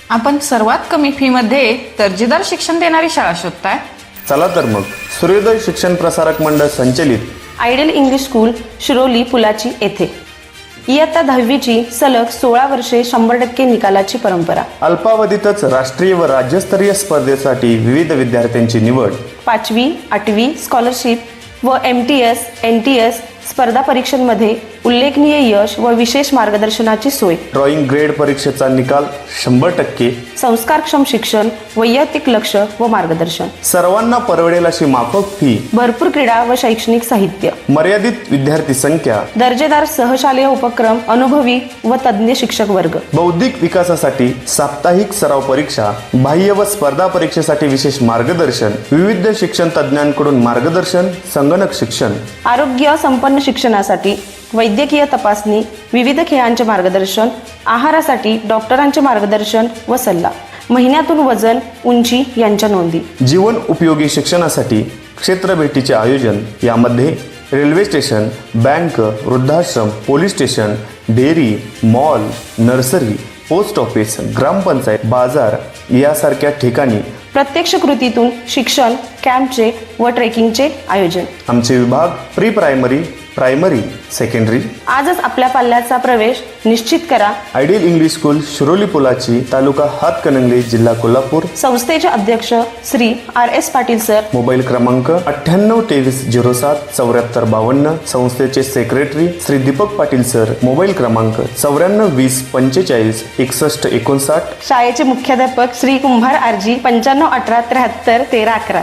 आपण सर्वात कमी फी मध्ये दर्जेदार शिक्षण देणारी शाळा शोधताय? चला तर मग सूर्योदय शिक्षण प्रसारक मंडळ संचलित आयडियल इंग्लिश स्कूल शिरोली पुलाची येथे इयत्ता 10वीची सलग 16 वर्षे 100% निकालाची परंपरा. अल्पावधीतच राष्ट्रीय व राज्यस्तरीय स्पर्धेसाठी विविध विद्यार्थ्यांची निवड. 5वी 8वी स्कॉलरशिप व MTS NTS स्पर्धा परीक्षांमध्ये उल्लेखनीय यश व विशेष मार्गदर्शनाची सोय. ड्रॉइंग ग्रेड परीक्षेचा निकाल 100%. संस्कारक्षम शिक्षण, वैयक्तिक लक्ष व मार्गदर्शन. सर्वांना परवडेल अशी माफक फी. भरपूर क्रीडा व शैक्षणिक साहित्य. मर्यादित विद्यार्थी संख्या. दर्जेदार सहशालेय उपक्रम, अनुभवी व तज्ज्ञ शिक्षक वर्ग. बौद्धिक विकासासाठी साप्ताहिक सराव परीक्षा, बाह्य व स्पर्धा परीक्षेसाठी विशेष मार्गदर्शन, विविध शिक्षण तज्ज्ञांकडून मार्गदर्शन, संगणक शिक्षण. आरोग्य संपन्न शिक्षणासाठी वैद्यकीय तपासणी, विविध खेळांचे मार्गदर्शन, आहारासाठी डॉक्टरांचे मार्गदर्शन व सल्ला. महिन्यातून वजन, उंची यांच्या नोंदी. जीवन उपयोगी शिक्षणासाठी क्षेत्र भेटीचे आयोजन. यामध्ये रेल्वे स्टेशन, बँक, वृद्धाश्रम, police station, dairy, mall, nursery, post office, ग्रामपंचायत, बाजार यासारख्या ठिकाणी प्रत्यक्ष कृतीतून शिक्षण, कॅम्पचे व ट्रेकिंगचे आयोजन. आमचे विभाग प्री प्रायमरी, प्रायमरी, सेकंडरी. आजच आपल्या पाल्याचा प्रवेश निश्चित करा. आयडियल इंग्लिश स्कूल शिरोली पुलाची, तालुका हातकणंगले, जिल्हा कोल्हापूर. संस्थेचे अध्यक्ष Shri RS Patil sir. Mobile क्रमांक 9823077452. संस्थेचे secretary Shri Deepak Patil sir. Mobile क्रमांक 9420456159. शाळेचे मुख्याध्यापक श्री कुंभार RG 9518731311.